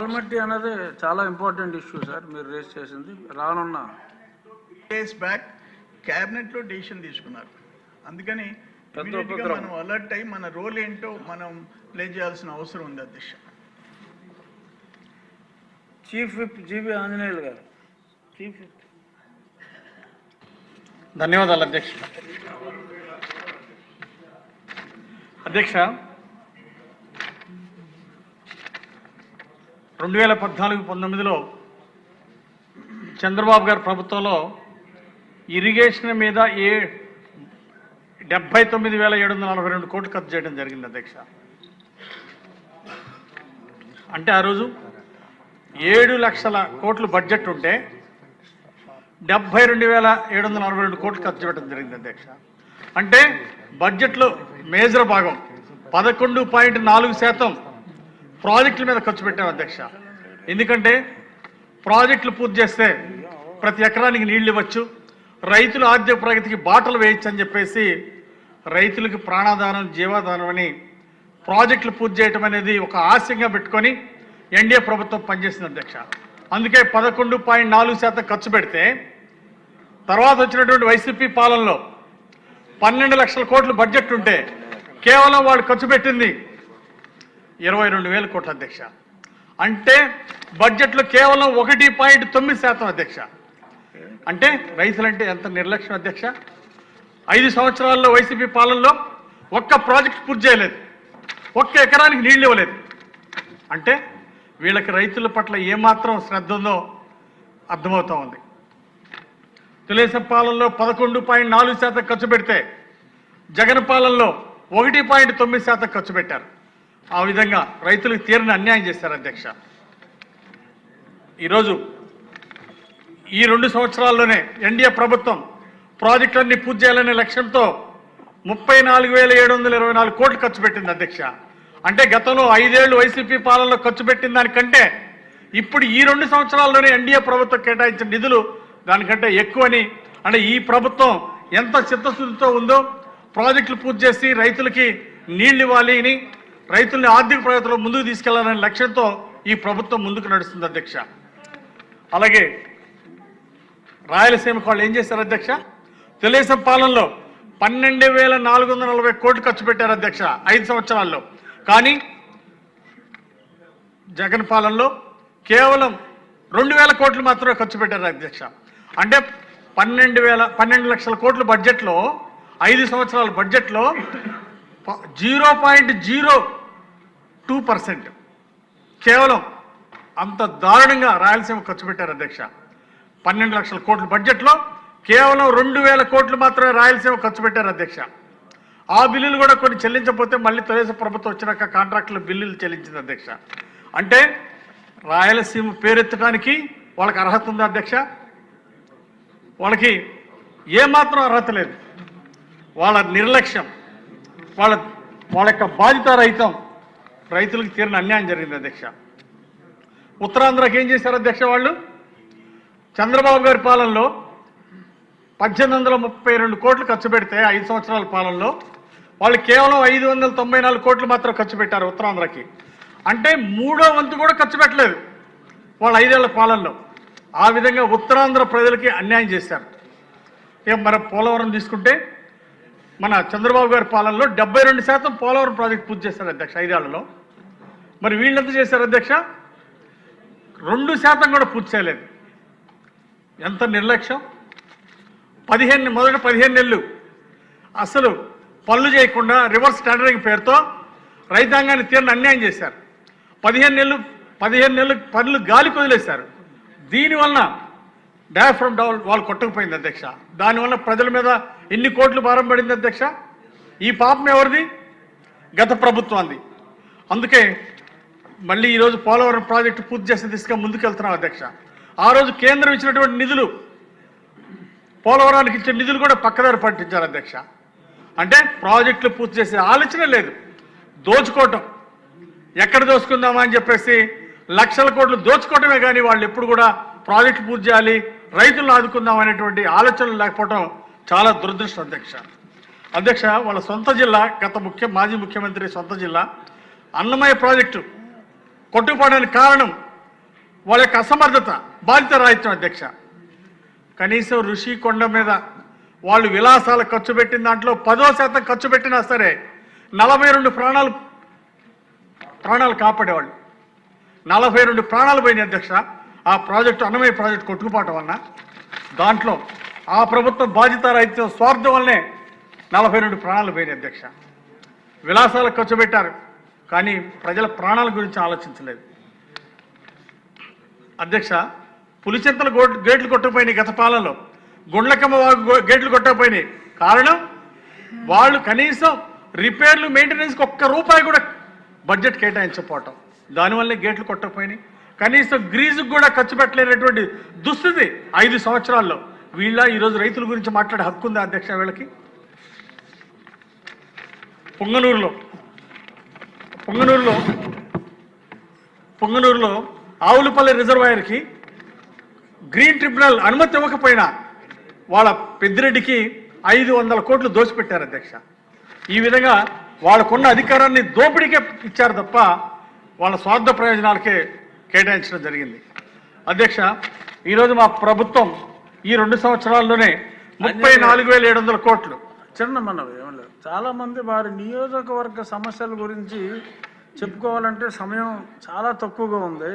ఆల్మట్టి అనేది చాలా important issue sir మీరు రేస్ చేసింది. రానున్న డేస్ బ్యాక్ క్యాబినెట్లో డెసిషన్ తీసుకున్నారు. అందుకని మనం అలర్ట్ అయ్యి మన రోల్ ఏంటో మనం ప్లే చేయాల్సిన అవసరం ఉంది. అధ్యక్ష, చీఫ్ విప్ జీబీ ఆంజనేయులు గారు. Chief whip. ధన్యవాదాలు అధ్యక్ష. అధ్యక్ష, 2014-19లో చంద్రబాబు గారి ప్రభుత్వంలో ఇరిగేషన్ మీద 79,742 కోట్లు ఖర్చు చేయడం జరిగింది అధ్యక్ష. అంటే ఆ రోజు 7 లక్షల కోట్లు బడ్జెట్ ఉంటే 72,742 కోట్లు ఖర్చు చేయడం జరిగింది అధ్యక్ష. అంటే బడ్జెట్లో మేజర్ భాగం 11.4% ప్రాజెక్టుల మీద ఖర్చు పెట్టాం అధ్యక్ష. ఎందుకంటే ప్రాజెక్టులు పూర్తి చేస్తే ప్రతి ఎకరానికి నీళ్లు ఇవ్వచ్చు, రైతుల ఆర్థిక ప్రగతికి బాటలు వేయచ్చు అని చెప్పేసి రైతులకు ప్రాణాదానం జీవాదానం అని ప్రాజెక్టులు పూర్తి చేయటం అనేది ఒక ఆశయంగా పెట్టుకొని ఎన్డీఏ ప్రభుత్వం పనిచేసింది అధ్యక్ష. అందుకే 11.4% ఖర్చు పెడితే తర్వాత వచ్చినటువంటి వైసీపీ పాలనలో 12 లక్షల కోట్లు బడ్జెట్ ఉంటే కేవలం వాళ్ళు ఖర్చు పెట్టింది 22,000 కోట్లు అధ్యక్ష. అంటే బడ్జెట్లో కేవలం 1.9% అధ్యక్ష. అంటే రైతులంటే ఎంత నిర్లక్ష్యం అధ్యక్ష. 5 సంవత్సరాల్లో వైసీపీ పాలనలో ఒక్క ప్రాజెక్ట్ పూర్తి చేయలేదు, ఒక్క ఎకరానికి నీళ్ళు ఇవ్వలేదు. అంటే వీళ్ళకి రైతుల పట్ల ఏమాత్రం శ్రద్ధ ఉందో అర్థమవుతా ఉంది. తెలుగుదేశం పాలనలో 11.4% ఖర్చు పెడితే జగన్ పాలనలో 1.9% ఖర్చు పెట్టారు. ఆ విధంగా రైతులకు తీరని అన్యాయం చేశారు అధ్యక్ష. ఈరోజు ఈ 2 సంవత్సరాల్లోనే ఎన్డీఏ ప్రభుత్వం ప్రాజెక్టులన్నీ పూర్తి చేయాలనే లక్ష్యంతో 34,724 కోట్లు ఖర్చు పెట్టింది అధ్యక్ష. అంటే గతంలో 5 ఏళ్లు వైసీపీ పాలనలో ఖర్చు పెట్టిన దానికంటే ఇప్పుడు ఈ 2 సంవత్సరాల్లోనే ఎన్డీఏ ప్రభుత్వం కేటాయించిన నిధులు దానికంటే ఎక్కువని, అంటే ఈ ప్రభుత్వం ఎంత చిత్తశుద్ధితో ఉందో ప్రాజెక్టులు పూర్తి చేసి రైతులకి నీళ్లు ఇవ్వాలి అని, రైతుల్ని ఆర్థిక ప్రగతిలో ముందుకు తీసుకెళ్లాలనే లక్ష్యంతో ఈ ప్రభుత్వం ముందుకు నడుస్తుంది అధ్యక్ష. అలాగే రాయలసీమకు వాళ్ళు ఏం చేశారు అధ్యక్ష? తెలుగుదేశం పాలనలో 12,440 కోట్లు ఖర్చు పెట్టారు అధ్యక్ష 5 సంవత్సరాల్లో. కానీ జగన్ పాలనలో కేవలం 2,000 కోట్లు మాత్రమే ఖర్చు పెట్టారు అధ్యక్ష. అంటే 12 లక్షల కోట్ల బడ్జెట్లో 5 సంవత్సరాల బడ్జెట్లో 0.02% కేవలం అంత దారుణంగా రాయలసీమ ఖర్చు పెట్టారు అధ్యక్ష. 12 లక్షల కోట్ల బడ్జెట్లో కేవలం 2,000 కోట్లు మాత్రమే రాయలసీమ ఖర్చు పెట్టారు అధ్యక్ష. ఆ బిల్లులు కూడా కొన్ని చెల్లించకపోతే మళ్ళీ తెలుగుదేశం ప్రభుత్వం వచ్చినాక కాంట్రాక్టుల బిల్లులు చెల్లించింది అధ్యక్ష. అంటే రాయలసీమ పేరెత్తడానికి వాళ్ళకి అర్హత ఉందా అధ్యక్ష? వాళ్ళకి ఏమాత్రం అర్హత లేదు. వాళ్ళ నిర్లక్ష్యం, వాళ్ళ యొక్క బాధితారహితం రైతులకు తీరిన అన్యాయం జరిగింది అధ్యక్ష. ఉత్తరాంధ్రకి ఏం చేశారు అధ్యక్ష? వాళ్ళు చంద్రబాబు గారి పాలనలో 1832 కోట్లు ఖర్చు పెడితే 5 సంవత్సరాల పాలనలో వాళ్ళు కేవలం 594 కోట్లు మాత్రం ఖర్చు పెట్టారు ఉత్తరాంధ్రకి. అంటే 3వ వంతు కూడా ఖర్చు పెట్టలేదు వాళ్ళ 5 ఏళ్ల పాలనలో. ఆ విధంగా ఉత్తరాంధ్ర ప్రజలకి అన్యాయం చేశారు. ఇక మన పోలవరం తీసుకుంటే మన చంద్రబాబు గారి పాలనలో 72% పోలవరం ప్రాజెక్ట్ పూర్తి చేశారు అధ్యక్ష 5 ఏళ్లలో. మరి వీళ్ళెంత చేశారు అధ్యక్ష? 2% కూడా పూర్తి చేయలేదు. ఎంత నిర్లక్ష్యం! మొదటి 15 నెలలు అసలు పనులు చేయకుండా రివర్స్ టెండరింగ్ పేరుతో రైతాంగాన్ని తీరని అన్యాయం చేశారు. 15 నెలలు పనులు గాలి వదిలేశారు. దీనివల్ల డయాఫ్రమ్ వాళ్ళు కొట్టకపోయింది అధ్యక్ష. దానివల్ల ప్రజల మీద ఎన్ని కోట్లు భారం పడింది అధ్యక్ష? ఈ పాపం ఎవరిది? గత ప్రభుత్వాన్ని. అందుకే మళ్ళీ ఈరోజు పోలవరం ప్రాజెక్టు పూర్తి చేసే దిశగా ముందుకెళ్తున్నాం అధ్యక్ష. ఆ రోజు కేంద్రం ఇచ్చినటువంటి నిధులు, పోలవరానికి ఇచ్చిన నిధులు కూడా పక్కదారి పట్టించారు అధ్యక్ష. అంటే ప్రాజెక్టులు పూర్తి చేసే ఆలోచన లేదు, దోచుకోవటం. ఎక్కడ దోచుకుందామా అని చెప్పేసి లక్షల కోట్లు దోచుకోవటమే కానీ వాళ్ళు ఎప్పుడు కూడా ప్రాజెక్టులు పూర్తి చేయాలి, రైతులను ఆదుకుందాం అనేటువంటి ఆలోచనలు లేకపోవడం చాలా దురదృష్టం అధ్యక్ష. వాళ్ళ సొంత జిల్లా, మాజీ ముఖ్యమంత్రి సొంత జిల్లా అన్నమయ్య ప్రాజెక్టు కొట్టుకుపోవడానికి కారణం వాళ్ళ యొక్క అసమర్థత, బాధిత రాహిత్యం అధ్యక్ష. కనీసం ఋషికొండ మీద వాళ్ళు విలాసాలు ఖర్చు పెట్టిన దాంట్లో 10% ఖర్చు పెట్టినా సరే 42 ప్రాణాలు కాపాడేవాళ్ళు. 42 ప్రాణాలు పోయినాయి అధ్యక్ష. ఆ ప్రాజెక్టు అన్నమయ్య ప్రాజెక్టు కొట్టుకుపోవటం వలన, దాంట్లో ఆ ప్రభుత్వం బాధ్యత రాహిత్యం స్వార్థం వల్లనే 42 ప్రాణాలు పోయినాయి అధ్యక్ష. విలాసాలకు ఖర్చు పెట్టారు కానీ ప్రజల ప్రాణాల గురించి ఆలోచించలేదు అధ్యక్ష. పులిచింతల గేట్లు కొట్టకపోయినాయి గత పాలనలో, గుండ్లకమ్మ గేట్లు కొట్టకపోయినాయి. కారణం వాళ్ళు కనీసం రిపేర్లు మెయింటెనెన్స్కి ₹1 కూడా బడ్జెట్ కేటాయించకపోవటం, దానివల్లే గేట్లు కొట్టకపోయినాయి. కనీసం గ్రీజుకు కూడా ఖర్చు పెట్టలేనటువంటి దుస్థితి 5 సంవత్సరాల్లో. వీళ్ళ ఈరోజు రైతుల గురించి మాట్లాడే హక్కు ఉందా అధ్యక్ష వీళ్ళకి? పొంగనూరులో ఆవులపల్లి రిజర్వాయర్కి గ్రీన్ ట్రిబ్యునల్ అనుమతి ఇవ్వకపోయినా వాళ్ళ పెద్దిరెడ్డికి 500 కోట్లు దోచిపెట్టారు అధ్యక్ష. ఈ విధంగా వాళ్ళకున్న అధికారాన్ని దోపిడీకే ఇచ్చారు తప్ప వాళ్ళ స్వార్థ ప్రయోజనాలకే కేటాయించడం జరిగింది అధ్యక్ష. ఈరోజు మా ప్రభుత్వం ఈ 2 సంవత్సరాల్లోనే 34,700 కోట్లు. చిన్న మనవి ఏం లేదు, చాలామంది వారి నియోజకవర్గ సమస్యల గురించి చెప్పుకోవాలంటే సమయం చాలా తక్కువగా ఉంది.